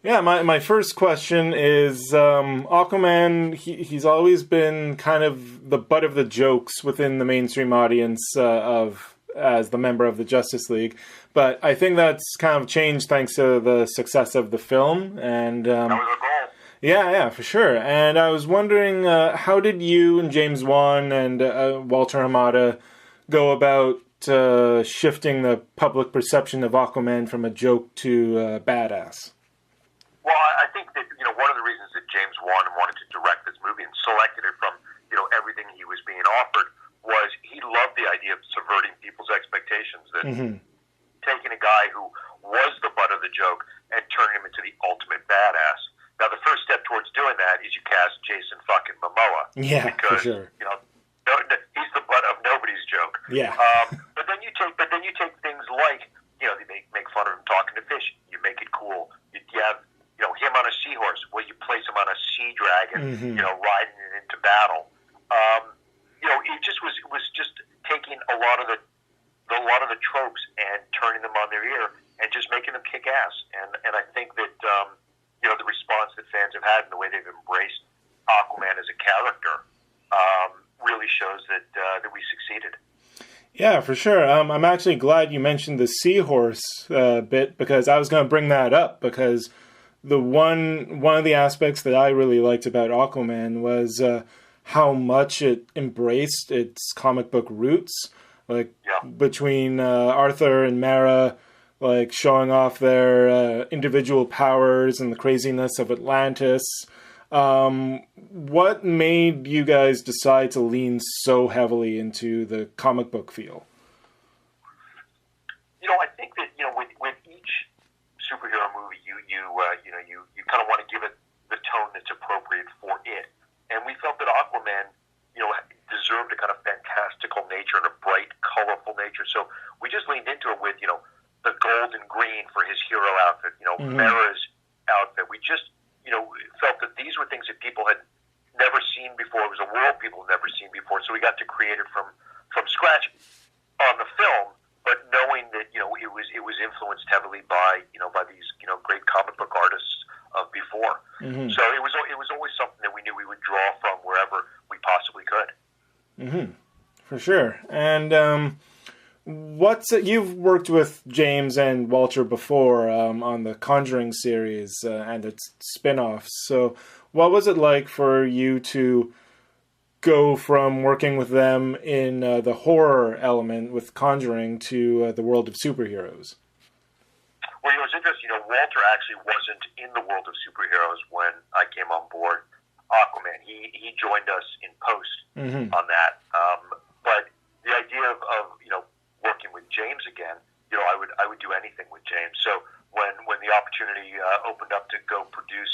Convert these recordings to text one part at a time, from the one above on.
Yeah, my first question is Aquaman. He's always been kind of the butt of the jokes within the mainstream audience of as the member of the Justice League, but I think that's kind of changed thanks to the success of the film. And That was a goal. yeah, for sure. And I was wondering, how did you and James Wan and Walter Hamada go about shifting the public perception of Aquaman from a joke to badass? Well, I think that, one of the reasons that James Wan wanted to direct this movie and selected it from, everything he was being offered was he loved the idea of subverting people's expectations, that taking a guy who was the butt of the joke and turning him into the ultimate badass. Now, the first step towards doing that is you cast Jason fucking Momoa. Yeah, because, for sure. He's the butt of nobody's joke. Yeah. But then you take things like, they make fun of him talking to fish. You make it cool. You have him on a seahorse. Well, you place him on a sea dragon, riding it into battle. It was just taking a lot of the tropes and turning them on their ear and just making them kick ass. And I think that the response that fans have had and the way they've embraced Aquaman as a character really shows that we succeeded. Yeah, for sure. I'm actually glad you mentioned the seahorse bit, because I was going to bring that up, because the one of the aspects that I really liked about Aquaman was how much it embraced its comic book roots, between Arthur and Mera, showing off their individual powers and the craziness of Atlantis. What made you guys decide to lean so heavily into the comic book feel? I think that with each superhero movie, you kind of want to give it the tone that's appropriate for it, and we felt that Aquaman, deserved a kind of fantastical nature and a bright, colorful nature. So we just leaned into it with the gold and green for his hero outfit, Mera's outfit. We just felt that these were things that people had never seen before. It was a world people had never seen before, so we got to create it from scratch on the film, but knowing that it was influenced heavily by these great comic book artists of before. So it was always something that we knew we would draw from wherever we possibly could. For sure. And you've worked with James and Walter before on the Conjuring series and its spin-offs. So what was it like for you to go from working with them in the horror element with Conjuring to the world of superheroes? Well, it was interesting. Walter actually wasn't in the world of superheroes when I came on board Aquaman. He joined us in post on that. But the idea of working with James again, I would do anything with James. So when the opportunity opened up to go produce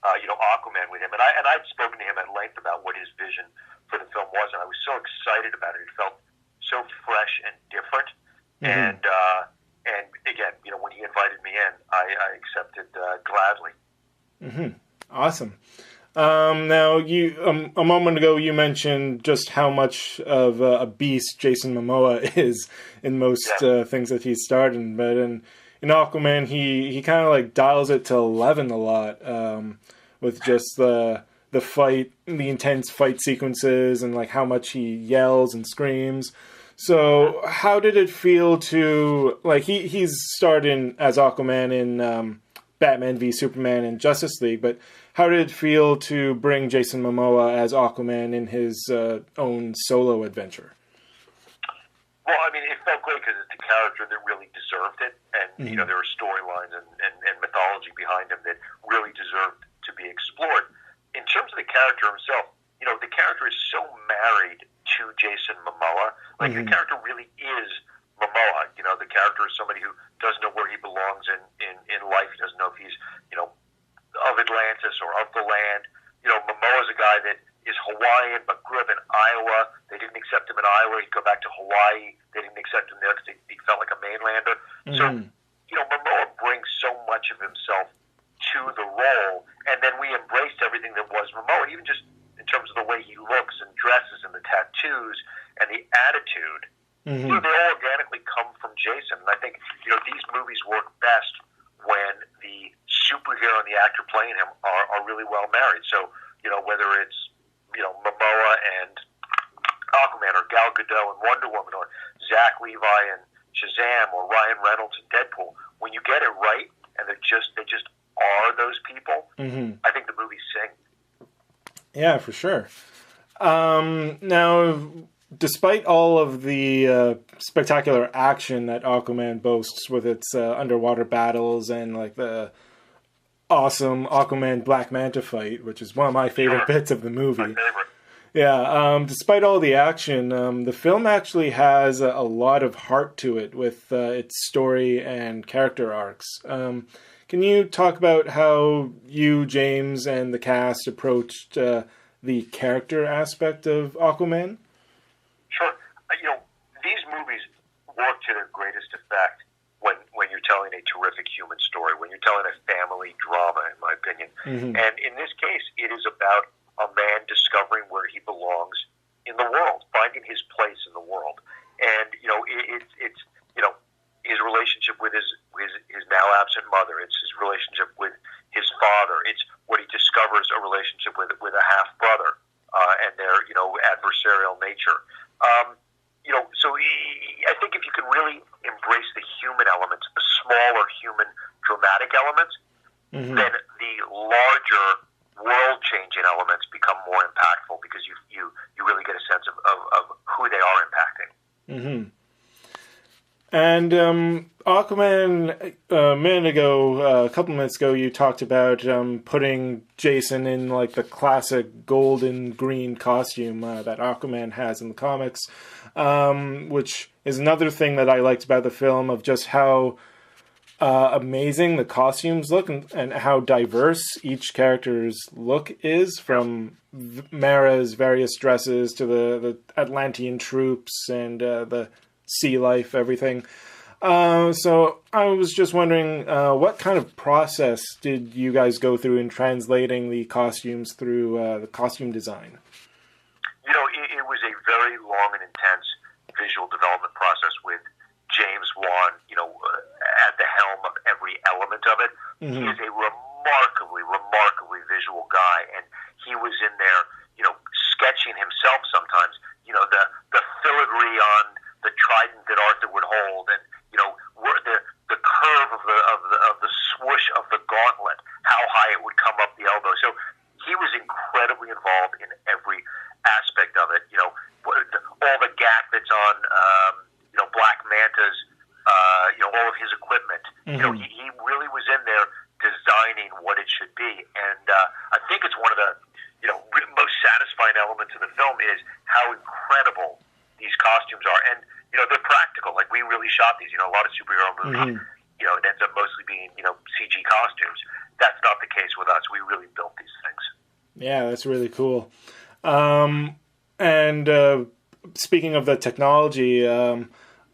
Aquaman with him, and I'd spoken to him at length about what his vision for the film was, and I was so excited about it. It felt so fresh and different. And again, when he invited me in, I accepted gladly. Awesome. Now, you a moment ago you mentioned just how much of a beast Jason Momoa is in most things that he's starred in, but in Aquaman he kind of dials it to 11 a lot, with just the fight, the intense fight sequences, and how much he yells and screams. So how did it feel to he's starred in as Aquaman in Batman v Superman and Justice League, but how did it feel to bring Jason Momoa as Aquaman in his own solo adventure? Well, it felt great because it's a character that really deserved it, and there are storylines and mythology behind him that really deserved to be explored. In terms of the character himself, the character is so married to Jason Momoa. The character really is Momoa. The character is somebody who doesn't know where he belongs in life. He doesn't know if he's, of Atlantis or of the land. Momoa's a guy that is Hawaiian but grew up in Iowa. They didn't accept him in Iowa. He'd go back to Hawaii. They didn't accept him there because he felt like a mainlander. So, Momoa brings so much of himself to the role, and then we embraced everything that was Momoa, even just in terms of the way he looks and dresses and the tattoos and the attitude. They all organically come from Jason. And I think, these movies work best when the superhero and the actor playing him are really well married. So, whether it's, Momoa and Aquaman, or Gal Gadot and Wonder Woman, or Zach Levi and Shazam, or Ryan Reynolds and Deadpool, when you get it right, and they just are those people, I think the movies sing. Yeah, for sure. Now, despite all of the spectacular action that Aquaman boasts with its underwater battles and like the awesome Aquaman Black Manta fight, which is one of my favorite bits of the movie. My favorite. Yeah, despite all the action, the film actually has a lot of heart to it with its story and character arcs. Can you talk about how you, James, and the cast approached the character aspect of Aquaman? Sure. These movies work to their greatest effect when you're telling a terrific human story, when you're telling a family drama, in my opinion. And in this case, it is about a man discovering where he belongs in the world, finding his place in the world. And, it's his relationship with his now absent mother. It's his relationship with his father. It's what he discovers a relationship with a half-brother, and their, adversarial nature. I think if you can really embrace the human elements, the smaller human dramatic elements, then the larger world-changing elements become more impactful, because you really get a sense of who they are impacting. And Aquaman, a couple minutes ago, you talked about putting Jason in like the classic golden green costume that Aquaman has in the comics, which is another thing that I liked about the film, of just how amazing the costumes look and how diverse each character's look is, from Mera's various dresses to the Atlantean troops and the sea life, everything. So I was just wondering, what kind of process did you guys go through in translating the costumes through the costume design? It was a very long and intense visual development process with James Wan, at the helm of every element of it. He is a remarkably visual guy, and he was in there, sketching himself sometimes, the filigree on the trident that Arthur would hold, and the curve of the swoosh of the gauntlet, how high it would come up the elbow. So he was incredibly involved in every aspect of it. All the gaskets on Black Manta's, all of his equipment. He really was in there designing what it should be, and I think it's one of the most satisfying elements of the film is how incredible these costumes are, and they're practical. Like, we really shot these. A lot of superhero movies, it ends up mostly being CG costumes. That's not the case with us. We really built these things. Yeah, that's really cool. And speaking of the technology,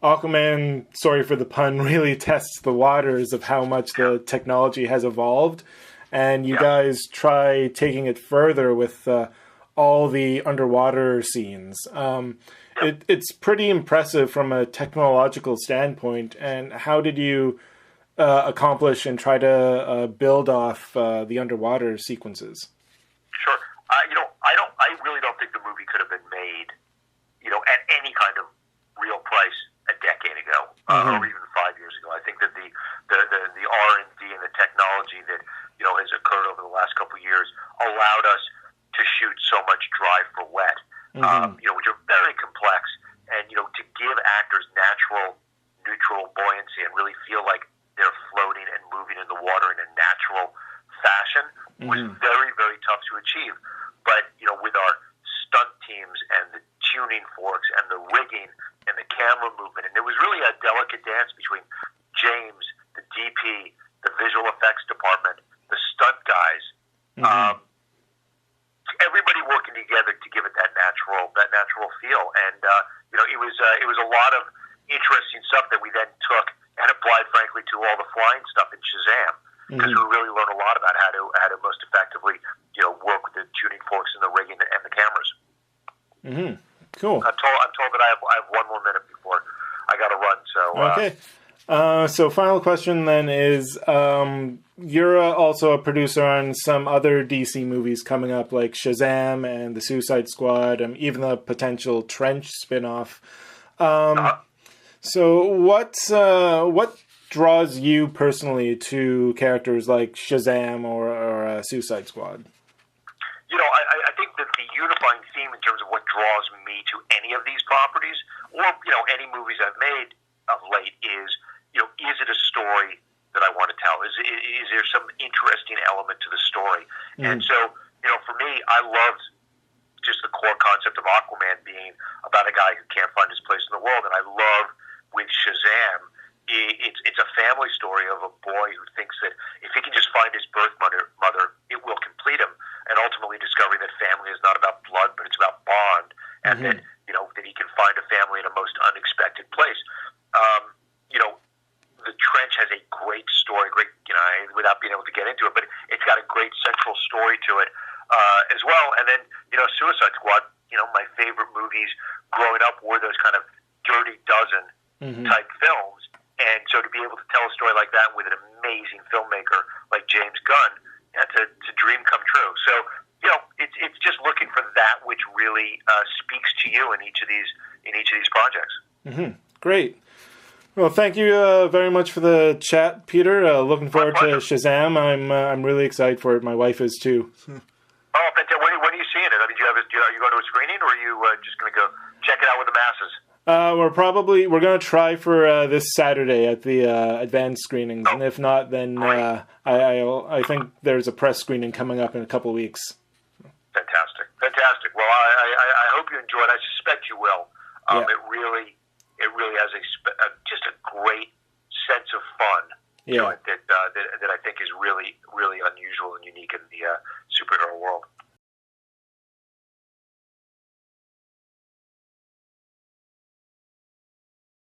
Aquaman, sorry for the pun, really tests the waters of how much the technology has evolved. And you guys try taking it further with all the underwater scenes. It's pretty impressive from a technological standpoint. And how did you accomplish and try to build off the underwater sequences? Sure. I really don't think the movie could have been made, at any kind of real price a decade ago, or even 5 years ago. I think that the R&D and the technology that has occurred over the last couple of years allowed us to shoot so much dry for wet, which are very complex, and to give actors natural, neutral buoyancy and really feel like they're floating and moving in the water in a natural fashion was very, very tough to achieve. But with our stunt teams and the tuning forks and the rigging and the camera movement, and it was really a delicate dance between James, the DP, the visual effects department, the stunt guys, everybody working together to give it that natural feel. And it was a lot of interesting stuff that we then took and applied, frankly, to all the flying stuff in Shazam, because we really learned a lot about how to most effectively work with the tuning forks and the rigging and the cameras. Cool. I'm told that I have 1 more minute before I got to run. So okay. So final question then is, you're also a producer on some other DC movies coming up, like Shazam and the Suicide Squad, and even the potential Trench spin-off. So what draws you personally to characters like Shazam or Suicide Squad? You know, I think that the unifying theme in terms of what draws me to any of these properties, or, you know, any movies I've made of late is, you know, is it a story that I want to tell? Is there some interesting element to the story? And so, you know, for me, I loved just the core concept of Aquaman being about a guy who can't find his place in the world. And I love with Shazam, it's a family story of a boy who thinks that if he can just find his birth mother, it will complete him. And ultimately discovering that family is not about blood, but it's about bond. And that, you know, that he can find a family in a most unexpected place. You know, The Trench has a great story, you know, without being able to get into it, but it's got a great central story to it as well. And then, you know, Suicide Squad, you know, my favorite movies growing up were those kind of Dirty Dozen type films. And so to be able to tell a story like that with an amazing filmmaker like James Gunn, it's a dream come true. So, you know, it's just looking for that which really speaks to you in each of these projects. Great. Well, thank you very much for the chat, Peter. Looking forward to Shazam. I'm really excited for it. My wife is too. Oh, fantastic! When are you seeing it? I mean, are you going to a screening, or are you just going to go check it out with the masses? We're going to try for this Saturday at the advanced screenings, and if not, then I think there's a press screening coming up in a couple of weeks. Fantastic. Well, I hope you enjoy it. I suspect you will. It really has just a great sense of fun to it that I think is really, really unusual and unique in the